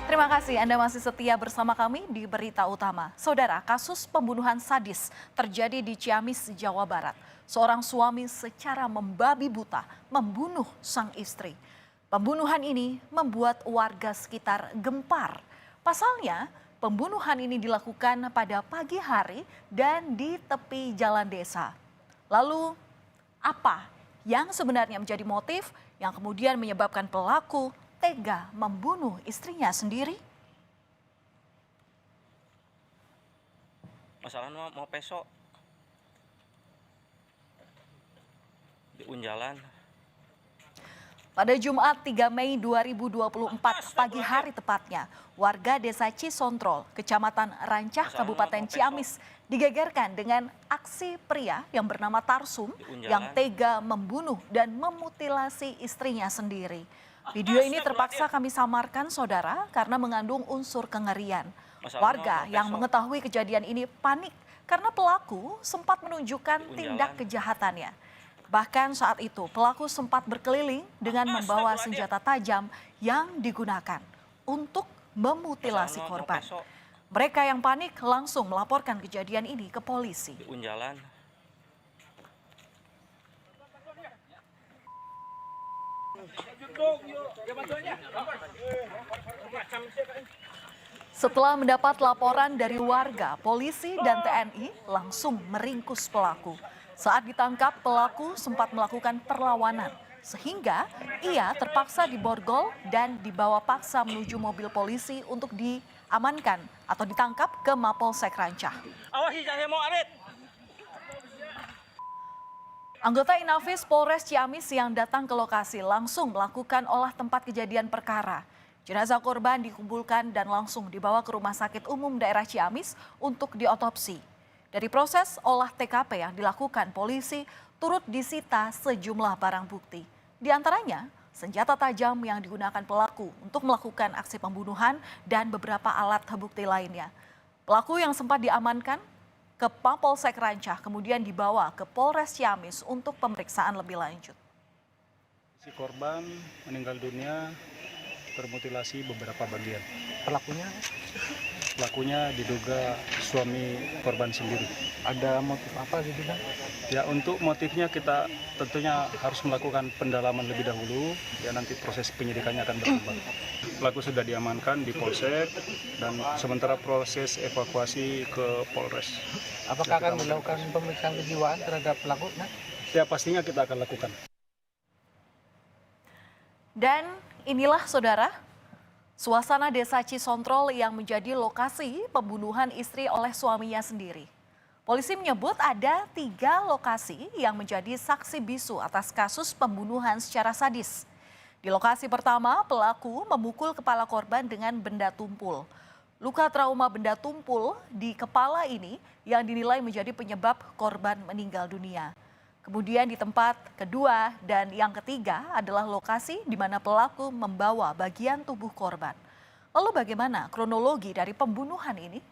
Terima kasih Anda masih setia bersama kami di Berita Utama. Saudara, kasus pembunuhan sadis terjadi di Ciamis, Jawa Barat. Seorang suami secara membabi buta membunuh sang istri. Pembunuhan ini membuat warga sekitar gempar. Pasalnya, pembunuhan ini dilakukan pada pagi hari dan di tepi jalan desa. Lalu, apa yang sebenarnya menjadi motif yang kemudian menyebabkan pelaku tega membunuh istrinya sendiri? Masalahnya mau besok di Unjalan. Pada Jumat 3 Mei 2024 pagi hari tepatnya, warga desa Cisontrol, Kecamatan Rancah, Kabupaten Ciamis digegerkan dengan aksi pria yang bernama Tarsum yang tega membunuh dan memutilasi istrinya sendiri. Video ini terpaksa kami samarkan, saudara, karena mengandung unsur kengerian. Warga yang mengetahui kejadian ini panik karena pelaku sempat menunjukkan tindak kejahatannya. Bahkan saat itu pelaku sempat berkeliling dengan membawa senjata tajam yang digunakan untuk memutilasi korban. Mereka yang panik langsung melaporkan kejadian ini ke polisi. Setelah mendapat laporan dari warga, polisi dan TNI langsung meringkus pelaku. Saat ditangkap, pelaku sempat melakukan perlawanan, sehingga ia terpaksa diborgol dan dibawa paksa menuju mobil polisi untuk diamankan atau ditangkap ke Mapolsek Rancah. Anggota Inafis Polres Ciamis yang datang ke lokasi langsung melakukan olah tempat kejadian perkara. Jenazah korban dikumpulkan dan langsung dibawa ke Rumah Sakit Umum Daerah Ciamis untuk diotopsi. Dari proses olah TKP yang dilakukan, polisi turut disita sejumlah barang bukti. Di antaranya, senjata tajam yang digunakan pelaku untuk melakukan aksi pembunuhan dan beberapa alat bukti lainnya. Pelaku yang sempat diamankan ke Mapolsek Rancah kemudian dibawa ke Polres Ciamis untuk pemeriksaan lebih lanjut. Si korban meninggal dunia termutilasi beberapa bagian. Pelakunya diduga suami korban sendiri. Ada motif apa gitu kan? Ya, untuk motifnya kita tentunya harus melakukan pendalaman lebih dahulu. Ya, nanti proses penyidikannya akan berkembang. Pelaku sudah diamankan di Polsek dan sementara proses evakuasi ke Polres. Apakah akan melakukan pemeriksaan kejiwaan terhadap pelaku? Ya, pastinya kita akan lakukan. Dan inilah, saudara, suasana desa Cisontrol yang menjadi lokasi pembunuhan istri oleh suaminya sendiri. Polisi menyebut ada 3 lokasi yang menjadi saksi bisu atas kasus pembunuhan secara sadis. Di lokasi pertama, pelaku memukul kepala korban dengan benda tumpul. Luka trauma benda tumpul di kepala ini yang dinilai menjadi penyebab korban meninggal dunia. Kemudian di tempat kedua dan yang ketiga adalah lokasi di mana pelaku membawa bagian tubuh korban. Lalu bagaimana kronologi dari pembunuhan ini?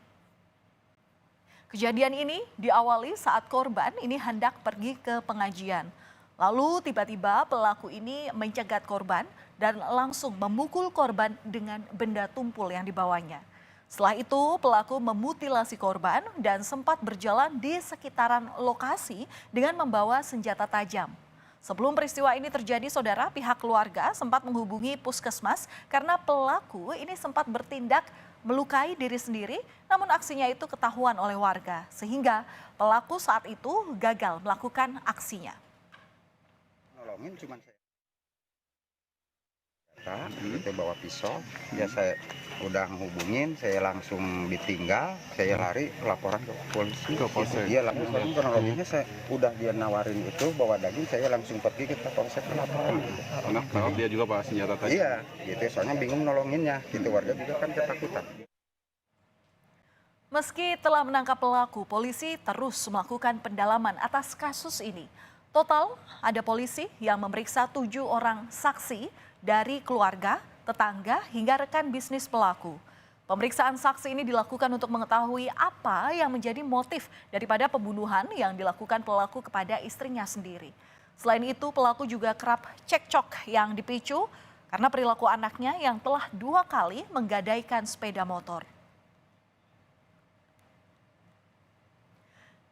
Kejadian ini diawali saat korban ini hendak pergi ke pengajian. Lalu tiba-tiba pelaku ini mencegat korban dan langsung memukul korban dengan benda tumpul yang dibawanya. Setelah itu pelaku memutilasi korban dan sempat berjalan di sekitaran lokasi dengan membawa senjata tajam. Sebelum peristiwa ini terjadi, saudara, pihak keluarga sempat menghubungi puskesmas karena pelaku ini sempat bertindak melukai diri sendiri, namun aksinya itu ketahuan oleh warga, sehingga pelaku saat itu gagal melakukan aksinya. Nolongin cuman saya bawa pisau, ya saya udah ngehubungin, saya langsung ditinggal, saya lari laporan ke polisi. Dia langsung kronologinya saya udah dia nawarin itu bawa daging, saya langsung pergi ke polsek laporan. Karena dia juga bawa senjata tajam. Iya, gitu. Soalnya bingung nolonginnya, gitu, warga juga kan ketakutan. Meski telah menangkap pelaku, polisi terus melakukan pendalaman atas kasus ini. Total ada polisi yang memeriksa 7 orang saksi dari keluarga, tetangga, hingga rekan bisnis pelaku. Pemeriksaan saksi ini dilakukan untuk mengetahui apa yang menjadi motif daripada pembunuhan yang dilakukan pelaku kepada istrinya sendiri. Selain itu, pelaku juga kerap cekcok yang dipicu karena perilaku anaknya yang telah 2 kali menggadaikan sepeda motor.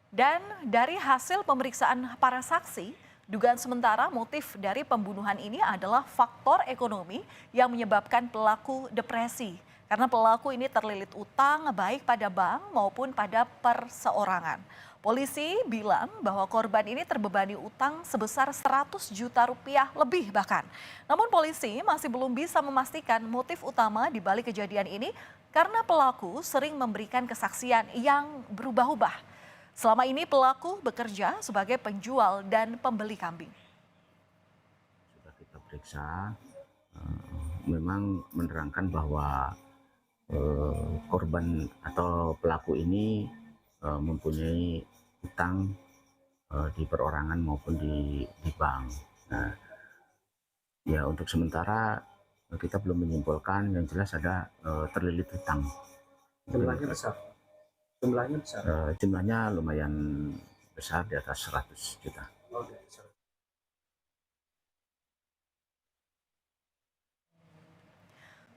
Dan dari hasil pemeriksaan para saksi, dugaan sementara motif dari pembunuhan ini adalah faktor ekonomi yang menyebabkan pelaku depresi. Karena pelaku ini terlilit utang baik pada bank maupun pada perseorangan. Polisi bilang bahwa korban ini terbebani utang sebesar 100 juta rupiah lebih bahkan. Namun polisi masih belum bisa memastikan motif utama di balik kejadian ini karena pelaku sering memberikan kesaksian yang berubah-ubah. Selama ini pelaku bekerja sebagai penjual dan pembeli kambing. Sudah kita periksa, memang menerangkan bahwa korban atau pelaku ini mempunyai utang di perorangan maupun di bank. Nah, ya untuk sementara kita belum menyimpulkan, yang jelas ada terlilit utang. Jumlahnya besar. Jumlahnya besar. Jumlahnya lumayan besar, di atas 100 juta.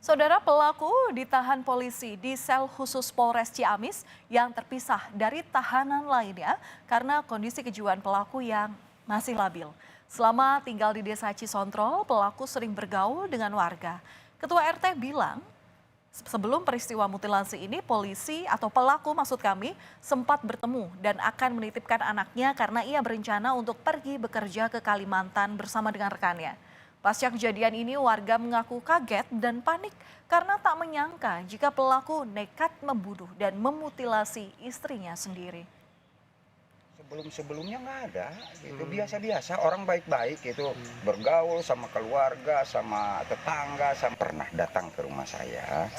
Saudara, pelaku ditahan polisi di sel khusus Polres Ciamis yang terpisah dari tahanan lainnya karena kondisi kejiwaan pelaku yang masih labil. Selama tinggal di desa Cisontrol, pelaku sering bergaul dengan warga. Ketua RT bilang, sebelum peristiwa mutilasi ini, polisi atau pelaku maksud kami sempat bertemu dan akan menitipkan anaknya karena ia berencana untuk pergi bekerja ke Kalimantan bersama dengan rekannya. Pasca kejadian ini warga mengaku kaget dan panik karena tak menyangka jika pelaku nekat membunuh dan memutilasi istrinya sendiri. Sebelum-sebelumnya nggak ada, itu biasa-biasa orang baik-baik itu bergaul sama keluarga, sama tetangga, pernah datang ke rumah saya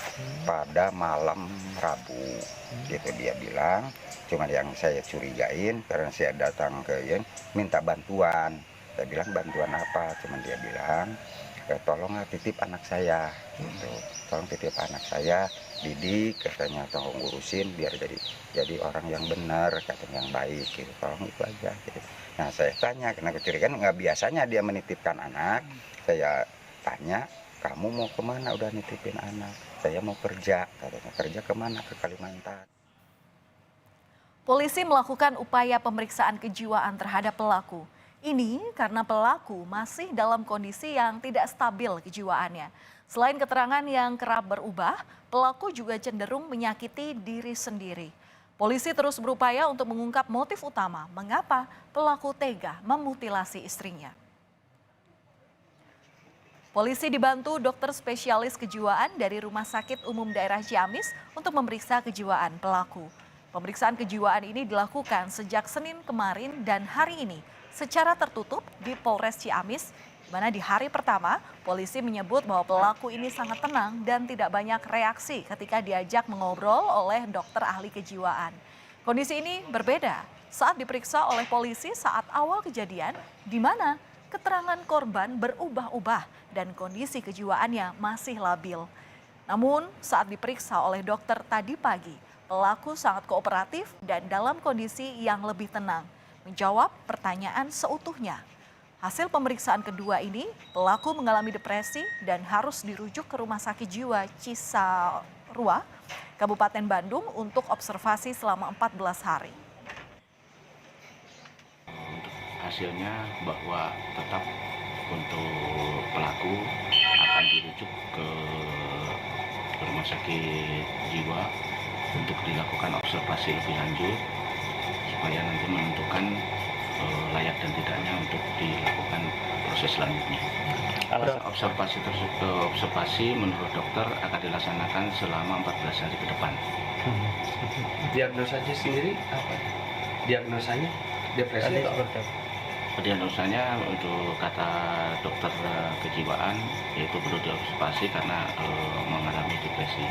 pada malam Rabu, gitu dia bilang. Cuma yang saya curigain karena saya datang ke minta bantuan. Saya bilang bantuan apa? Cuman dia bilang tolong titip anak saya, gitu. Tolong titip anak saya, didik, katanya tolong urusin biar jadi orang yang benar, katanya yang baik, gitu. Tolong itu aja. Gitu. Nah saya tanya, karena kecurigaan nggak biasanya dia menitipkan anak. Saya tanya, kamu mau kemana? Udah nitipin anak. Saya mau kerja, katanya kerja kemana? Ke Kalimantan. Polisi melakukan upaya pemeriksaan kejiwaan terhadap pelaku. Ini karena pelaku masih dalam kondisi yang tidak stabil kejiwaannya. Selain keterangan yang kerap berubah, pelaku juga cenderung menyakiti diri sendiri. Polisi terus berupaya untuk mengungkap motif utama mengapa pelaku tega memutilasi istrinya. Polisi dibantu dokter spesialis kejiwaan dari Rumah Sakit Umum Daerah Ciamis untuk memeriksa kejiwaan pelaku. Pemeriksaan kejiwaan ini dilakukan sejak Senin kemarin dan hari ini secara tertutup di Polres Ciamis, di mana di hari pertama polisi menyebut bahwa pelaku ini sangat tenang dan tidak banyak reaksi ketika diajak mengobrol oleh dokter ahli kejiwaan. Kondisi ini berbeda saat diperiksa oleh polisi saat awal kejadian, di mana keterangan korban berubah-ubah dan kondisi kejiwaannya masih labil. Namun saat diperiksa oleh dokter tadi pagi, pelaku sangat kooperatif dan dalam kondisi yang lebih tenang, menjawab pertanyaan seutuhnya. Hasil pemeriksaan kedua ini, pelaku mengalami depresi dan harus dirujuk ke Rumah Sakit Jiwa Cisarua, Kabupaten Bandung untuk observasi selama 14 hari. Hasilnya bahwa tetap untuk pelaku akan dirujuk ke Rumah Sakit Jiwa untuk dilakukan observasi lebih lanjut, supaya nanti menentukan layak dan tidaknya untuk dilakukan proses selanjutnya. Observasi menurut dokter akan dilaksanakan selama 14 hari ke depan. Diagnosanya sendiri apa? Diagnosanya depresi atau apa? Diagnosanya untuk kata dokter kejiwaan yaitu perlu diobservasi karena mengalami depresi.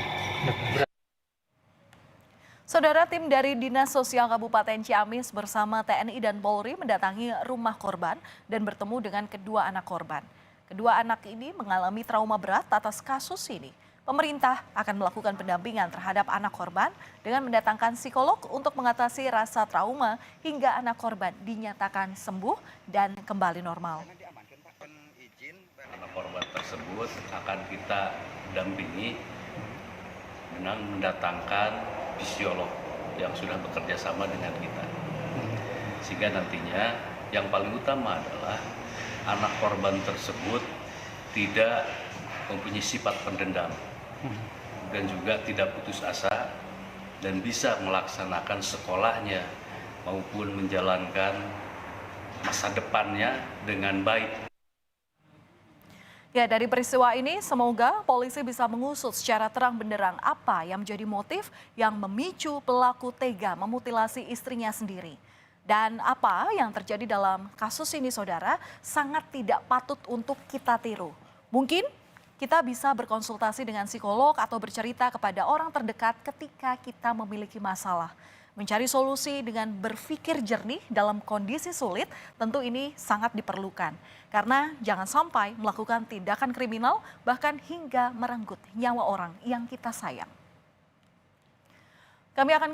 Saudara, tim dari Dinas Sosial Kabupaten Ciamis bersama TNI dan Polri mendatangi rumah korban dan bertemu dengan kedua anak korban. Kedua anak ini mengalami trauma berat atas kasus ini. Pemerintah akan melakukan pendampingan terhadap anak korban dengan mendatangkan psikolog untuk mengatasi rasa trauma hingga anak korban dinyatakan sembuh dan kembali normal. Korban tersebut akan kita dampingi dengan mendatangkan psikolog yang sudah bekerja sama dengan kita. Sehingga nantinya yang paling utama adalah anak korban tersebut tidak mempunyai sifat pendendam dan juga tidak putus asa dan bisa melaksanakan sekolahnya maupun menjalankan masa depannya dengan baik. Ya, dari peristiwa ini semoga polisi bisa mengusut secara terang benderang apa yang menjadi motif yang memicu pelaku tega memutilasi istrinya sendiri. Dan apa yang terjadi dalam kasus ini, saudara, sangat tidak patut untuk kita tiru. Mungkin kita bisa berkonsultasi dengan psikolog atau bercerita kepada orang terdekat ketika kita memiliki masalah. Mencari solusi dengan berpikir jernih dalam kondisi sulit tentu ini sangat diperlukan. Karena jangan sampai melakukan tindakan kriminal bahkan hingga merenggut nyawa orang yang kita sayang. Kami akan